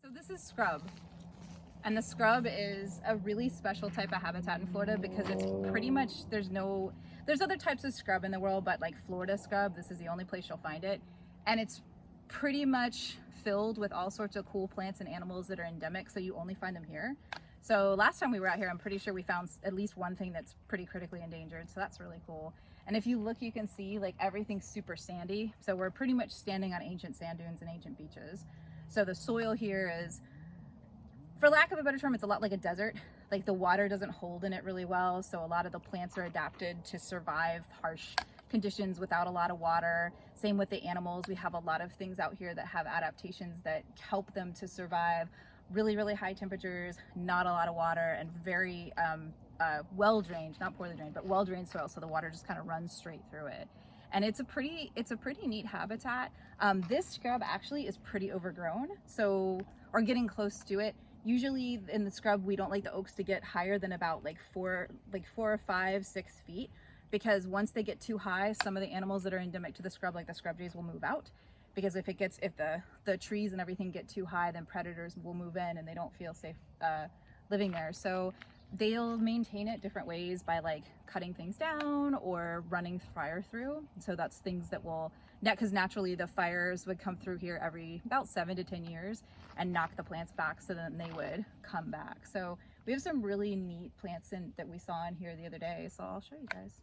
So this is scrub, and the scrub is a really special type of habitat in Florida because it's pretty much, there's other types of scrub in the world, but like Florida scrub, this is the only place you'll find it. And it's pretty much filled with all sorts of cool plants and animals that are endemic, so you only find them here. So last time we were out here, I'm pretty sure we found at least one thing that's pretty critically endangered, so that's really cool. And if you look, you can see like everything's super sandy. So we're pretty much standing on ancient sand dunes and ancient beaches. So the soil here is, for lack of a better term, it's a lot like a desert. Like the water doesn't hold in it really well, so a lot of the plants are adapted to survive harsh conditions without a lot of water. Same with the animals. We have a lot of things out here that have adaptations that help them to survive really, really high temperatures, not a lot of water, and very well drained, not poorly drained, but well drained soil, so the water just kind of runs straight through it. And it's a pretty neat habitat. This scrub actually is pretty overgrown, so, or getting close to it. Usually in the scrub, we don't like the oaks to get higher than about like 4 or 5, 6 feet, because once they get too high, some of the animals that are endemic to the scrub, like the scrub jays, will move out. Because if the trees and everything get too high, then predators will move in and they don't feel safe living there. So they'll maintain it different ways by like cutting things down or running fire through. So that's things that will, because naturally the fires would come through here every about 7 to 10 years and knock the plants back, so then they would come back. So we have some really neat plants that we saw in here the other day, so I'll show you guys.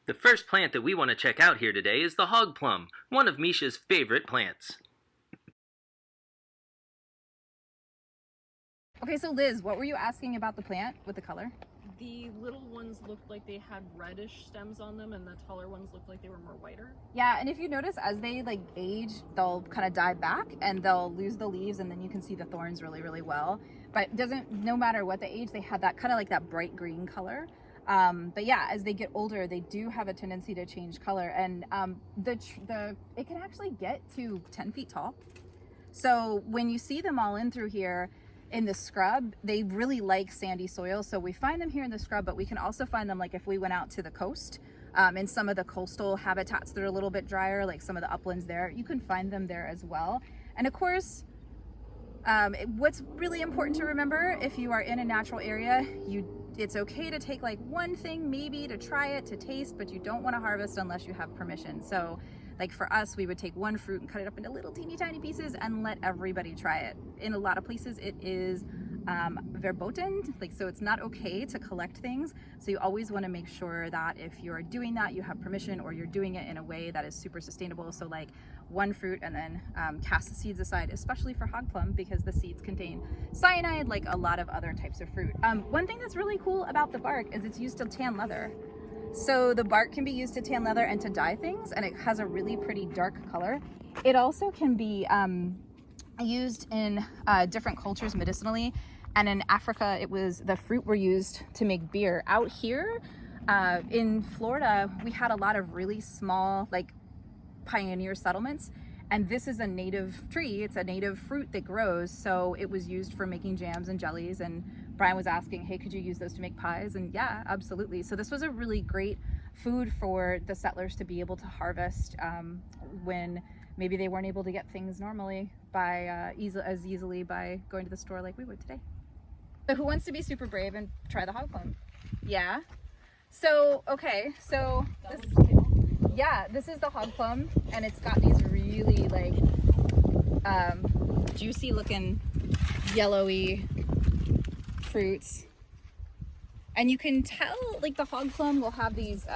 The first plant that we want to check out here today is the Hog Plum, one of Misha's favorite plants. Okay, so Liz, what were you asking about the plant with the color? The little ones looked like they had reddish stems on them, and the taller ones looked like they were more whiter. Yeah, and if you notice, as they like age, they'll kind of die back and they'll lose the leaves, and then you can see the thorns really, really well. But no matter what the age, they had that kind of like that bright green color. But yeah, as they get older, they do have a tendency to change color, and it can actually get to 10 feet tall. So when you see them all in through here in the scrub, they really like sandy soil. So we find them here in the scrub, but we can also find them like if we went out to the coast, in some of the coastal habitats that are a little bit drier, like some of the uplands there, you can find them there as well. And of course, what's really important to remember, if you are in a natural area, it's okay to take like one thing maybe to try it, to taste, but you don't want to harvest unless you have permission. So like for us, we would take one fruit and cut it up into little teeny tiny pieces and let everybody try it. In a lot of places it is verboten, like, so it's not okay to collect things. So you always want to make sure that if you're doing that, you have permission, or you're doing it in a way that is super sustainable. So like one fruit and then cast the seeds aside, especially for hog plum, because the seeds contain cyanide like a lot of other types of fruit. One thing that's really cool about the bark is it's used to tan leather. So the bark can be used to tan leather and to dye things, and it has a really pretty dark color. It also can be used in different cultures medicinally, and in Africa the fruit were used to make beer. Out here in Florida, we had a lot of really small like pioneer settlements, and this is a native tree. It's a native fruit that grows, so it was used for making jams and jellies. And Brian was asking, hey, could you use those to make pies? And yeah, absolutely. So this was a really great food for the settlers to be able to harvest when maybe they weren't able to get things normally by as easily by going to the store like we would today. So who wants to be super brave and try the hog plum? Yeah. So okay, so this is the hog plum, and it's got these really like juicy looking yellowy fruits, and you can tell like the hog plum will have these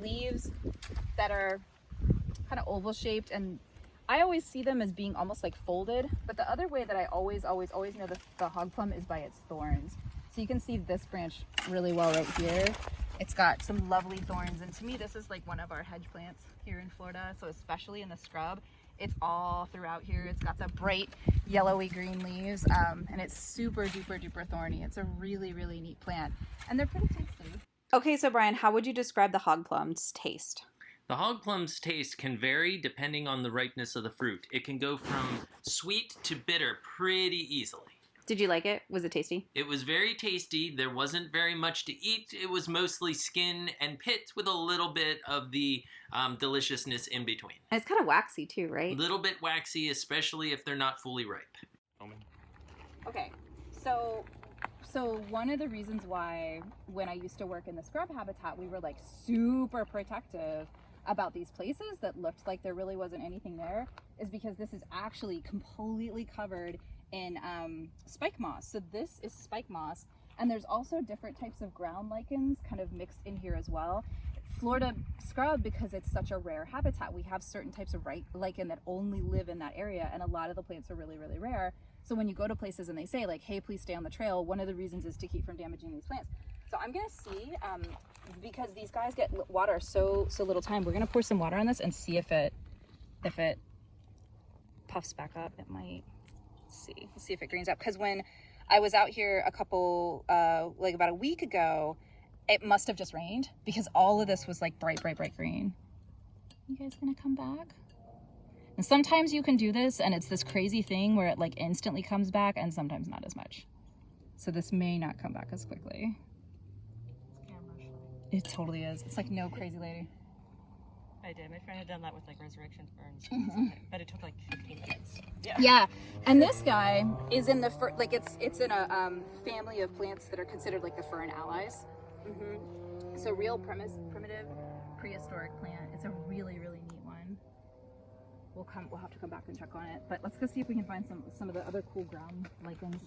leaves that are kind of oval shaped, and I always see them as being almost like folded. But the other way that I always know the hog plum is by its thorns. So you can see this branch really well right here. It's got some lovely thorns, and to me this is like one of our hedge plants here in Florida. So especially in the scrub, it's all throughout here. It's got the bright yellowy green leaves, and it's super duper thorny. It's a really, really neat plant, and they're pretty tasty. Okay, so Brian, how would you describe the hog plum's taste? The hog plum's taste can vary depending on the ripeness of the fruit. It can go from sweet to bitter pretty easily. Did you like it? Was it tasty? It was very tasty. There wasn't very much to eat. It was mostly skin and pit with a little bit of the deliciousness in between. And it's kind of waxy too, right? A little bit waxy, especially if they're not fully ripe. Okay, so one of the reasons why when I used to work in the scrub habitat, we were like super protective about these places that looked like there really wasn't anything there is because this is actually completely covered in spike moss. So this is spike moss, and there's also different types of ground lichens kind of mixed in here as well. Florida scrub, because it's such a rare habitat, we have certain types of lichen that only live in that area, and a lot of the plants are really, really rare. So when you go to places and they say like, hey, please stay on the trail, one of the reasons is to keep from damaging these plants. So I'm gonna see, because these guys get water so little time, we're gonna pour some water on this and see if it puffs back up. It might. Let's see if it greens up. Because when I was out here a couple, like about a week ago, it must have just rained because all of this was like bright green. You guys gonna come back? And sometimes you can do this and it's this crazy thing where it like instantly comes back, and sometimes not as much. So this may not come back as quickly. It totally is. It's like no crazy lady. I did. My friend had done that with like resurrection ferns, but it took like 15 minutes. Yeah, and this guy is in the like it's in a family of plants that are considered like the fern allies. So real primitive prehistoric plant. It's a really neat one. We'll have to come back and check on it. But let's go see if we can find some of the other cool ground lichens.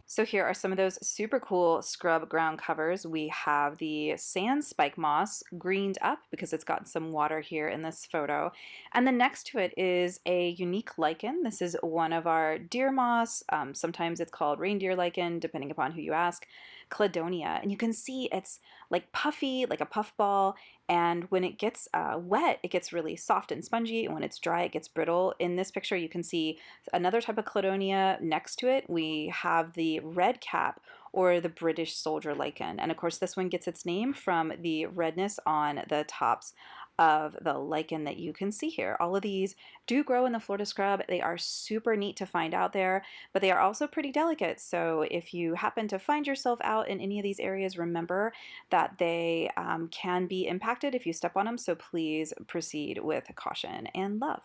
So here are some of those super cool scrub ground covers. We have the sand spike moss greened up because it's gotten some water here in this photo. And then next to it is a unique lichen. This is one of our deer moss. Sometimes it's called reindeer lichen, depending upon who you ask. Cladonia. And you can see it's like puffy, like a puff ball. And when it gets wet, it gets really soft and spongy. And when it's dry, it gets brittle. In this picture, you can see another type of cladonia next to it. We have the red cap, or the British soldier lichen. And of course, this one gets its name from the redness on the tops of the lichen that you can see here. All of these do grow in the Florida scrub. They are super neat to find out there, but they are also pretty delicate. So if you happen to find yourself out in any of these areas, remember that they can be impacted if you step on them. So please proceed with caution and love.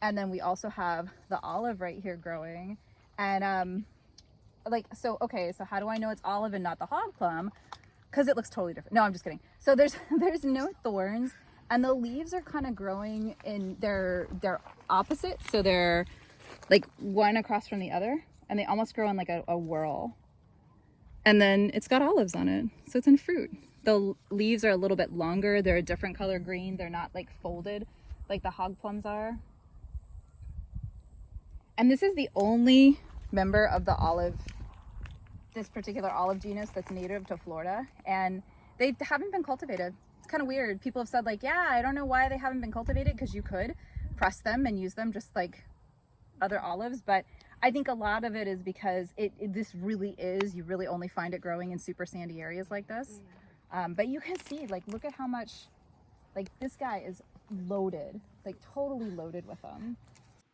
And then we also have the olive right here growing. And so how do I know it's olive and not the hog plum? Because it looks totally different. No, I'm just kidding. So there's no thorns, and the leaves are kind of growing in they're opposite. So they're like one across from the other, and they almost grow in like a whirl. And then it's got olives on it, so it's in fruit. The leaves are a little bit longer. They're a different color green. They're not like folded like the hog plums are. And this is the only member of this particular olive genus that's native to Florida, and they haven't been cultivated. It's kind of weird. People have said like, yeah, I don't know why they haven't been cultivated, because you could press them and use them just like other olives, but I think a lot of it is because this really is, you really only find it growing in super sandy areas like this. But you can see, like, look at how much, like, this guy is loaded, like totally loaded with them.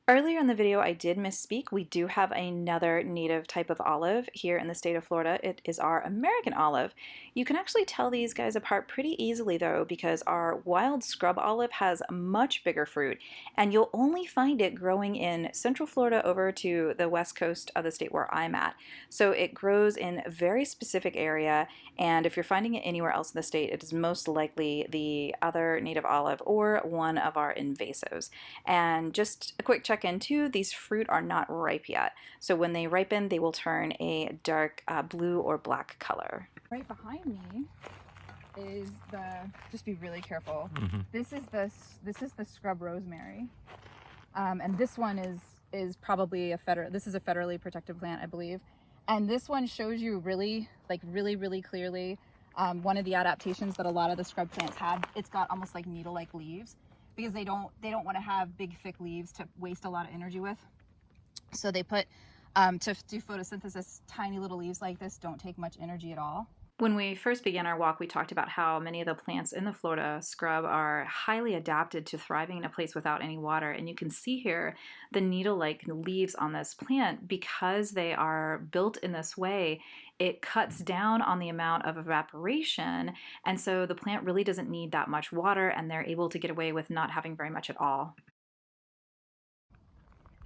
Earlier in the video, I did misspeak. We do have another native type of olive here in the state of Florida. It is our American olive. You can actually tell these guys apart pretty easily though, because our wild scrub olive has much bigger fruit, and you'll only find it growing in central Florida over to the west coast of the state where I'm at. So it grows in a very specific area, and if you're finding it anywhere else in the state, it is most likely the other native olive or one of our invasives. And just a quick check into, these fruit are not ripe yet. So when they ripen, they will turn a dark blue or black color. Right behind me is just be really careful. This is the Scrub Rosemary. And this one is probably this is a federally protected plant, I believe. And this one shows you really clearly one of the adaptations that a lot of the scrub plants have. It's got almost like needle-like leaves, because they don't want to have big thick leaves to waste a lot of energy with. So they put to do photosynthesis, tiny little leaves like this don't take much energy at all. When we first began our walk, we talked about how many of the plants in the Florida scrub are highly adapted to thriving in a place without any water. And you can see here the needle-like leaves on this plant. Because they are built in this way, it cuts down on the amount of evaporation. And so the plant really doesn't need that much water, and they're able to get away with not having very much at all.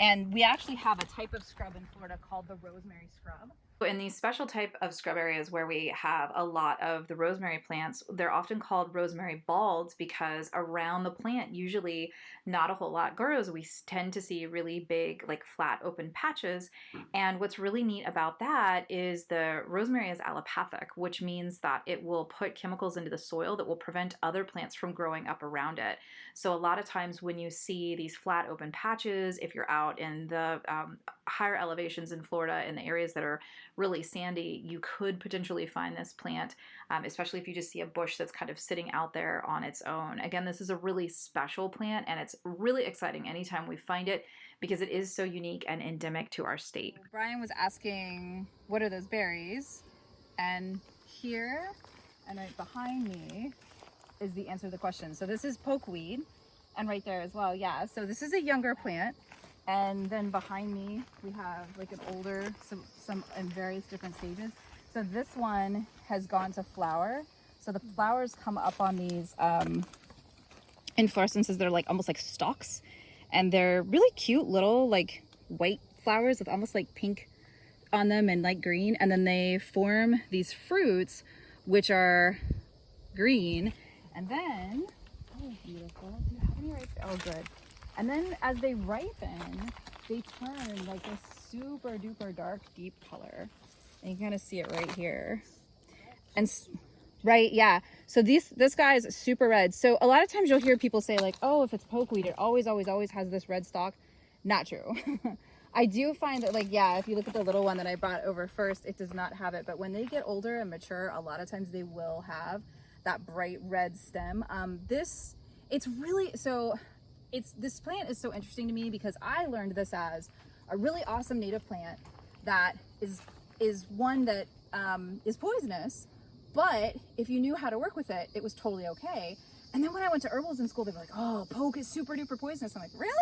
And we actually have a type of scrub in Florida called the rosemary scrub. In these special type of scrub areas where we have a lot of the rosemary plants, they're often called rosemary balds because around the plant usually not a whole lot grows. We tend to see really big, like flat open patches. And what's really neat about that is the rosemary is allopathic, which means that it will put chemicals into the soil that will prevent other plants from growing up around it. So a lot of times when you see these flat open patches, if you're out in the higher elevations in Florida, in the areas that are really sandy, you could potentially find this plant, especially if you just see a bush that's kind of sitting out there on its own. Again, this is a really special plant, and it's really exciting anytime we find it because it is so unique and endemic to our state. Brian was asking, what are those berries? And here, and right behind me, is the answer to the question. So this is pokeweed, and right there as well, yeah. So this is a younger plant. And then behind me, we have like an older, some in various different stages. So this one has gone to flower. So the flowers come up on these inflorescences. They're like almost like stalks. And they're really cute little like white flowers with almost like pink on them and light green. And then they form these fruits, which are green. And then, oh, beautiful. Do you have any right there? Oh, good. And then as they ripen, they turn like a super duper dark, deep color. And you can kind of see it right here. And right, yeah. So this guy is super red. So a lot of times you'll hear people say like, oh, if it's pokeweed, it always has this red stalk. Not true. I do find that like, yeah, if you look at the little one that I brought over first, it does not have it. But when they get older and mature, a lot of times they will have that bright red stem. This plant is so interesting to me because I learned this as a really awesome native plant that is one that is poisonous, but if you knew how to work with it, it was totally okay. And then when I went to herbalism school, they were like, oh, poke is super duper poisonous. I'm like, really?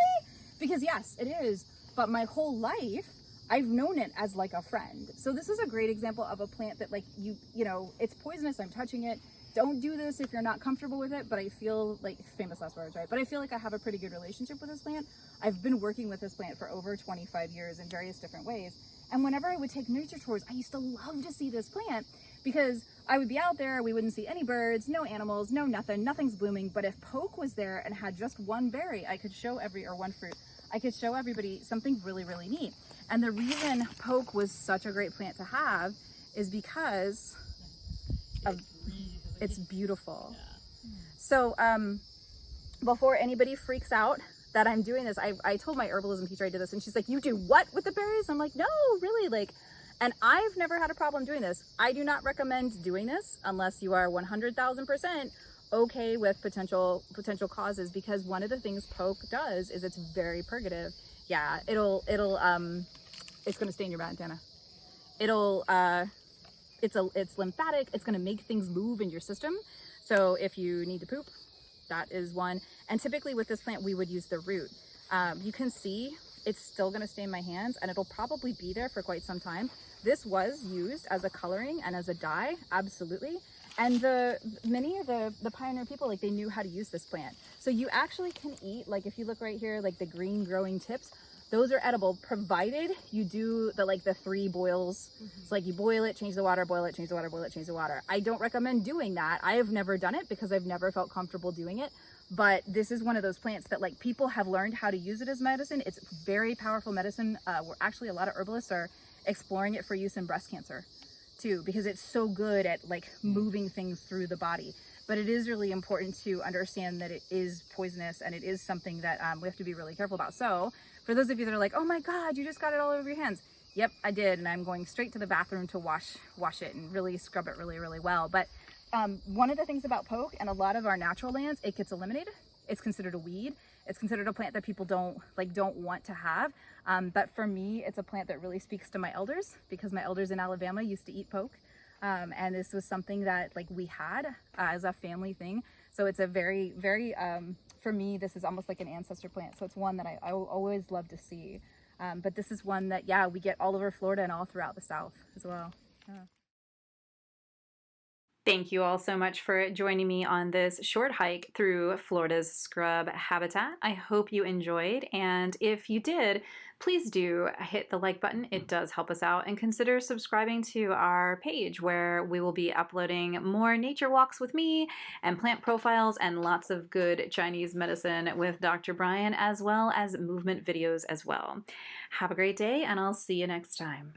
Because yes, it is. But my whole life, I've known it as like a friend. So this is a great example of a plant that like you know, it's poisonous. I'm touching it. Don't do this if you're not comfortable with it, but I feel like, famous last words, right? But I feel like I have a pretty good relationship with this plant. I've been working with this plant for over 25 years in various different ways. And whenever I would take nature tours, I used to love to see this plant because I would be out there, we wouldn't see any birds, no animals, no nothing, nothing's blooming. But if poke was there and had just one berry, I could show one fruit, I could show everybody something really, really neat. And the reason poke was such a great plant to have is because of it's beautiful. So before anybody freaks out that I'm doing this, I told my herbalism teacher I did this, and she's like, you do what with the berries? I'm like, no, really, like, and I've never had a problem doing this. I do not recommend doing this unless you are 100,000% okay with potential causes, because one of the things poke does is it's very purgative. Yeah, it's gonna stain your bandana. It's lymphatic. It's going to make things move in your system. So if you need to poop, that is one. And typically with this plant, we would use the root. You can see it's still going to stain my hands, and it'll probably be there for quite some time. This was used as a coloring and as a dye, absolutely. And many of the pioneer people, like, they knew how to use this plant. So you actually can eat, like, if you look right here, like the green growing tips, those are edible, provided you do the 3 boils. It's like you boil it, change the water, boil it, change the water, boil it, change the water. I don't recommend doing that. I have never done it because I've never felt comfortable doing it. But this is one of those plants that like people have learned how to use it as medicine. It's very powerful medicine. We're actually, a lot of herbalists are exploring it for use in breast cancer too, because it's so good at like moving things through the body. But it is really important to understand that it is poisonous, and it is something that we have to be really careful about. So for those of you that are like, oh my God, you just got it all over your hands. Yep, I did. And I'm going straight to the bathroom to wash it and really scrub it really, really well. But one of the things about poke and a lot of our natural lands, it gets eliminated. It's considered a weed. It's considered a plant that people don't want to have. But for me, it's a plant that really speaks to my elders, because my elders in Alabama used to eat poke. And this was something that like we had as a family thing. So it's a very, very, for me, this is almost like an ancestor plant. So it's one that I always love to see. But this is one that, yeah, we get all over Florida and all throughout the South as well. Yeah. Thank you all so much for joining me on this short hike through Florida's scrub habitat. I hope you enjoyed, and if you did, please do hit the like button. It does help us out, and consider subscribing to our page where we will be uploading more nature walks with me and plant profiles and lots of good Chinese medicine with Dr. Brian, as well as movement videos as well. Have a great day, and I'll see you next time.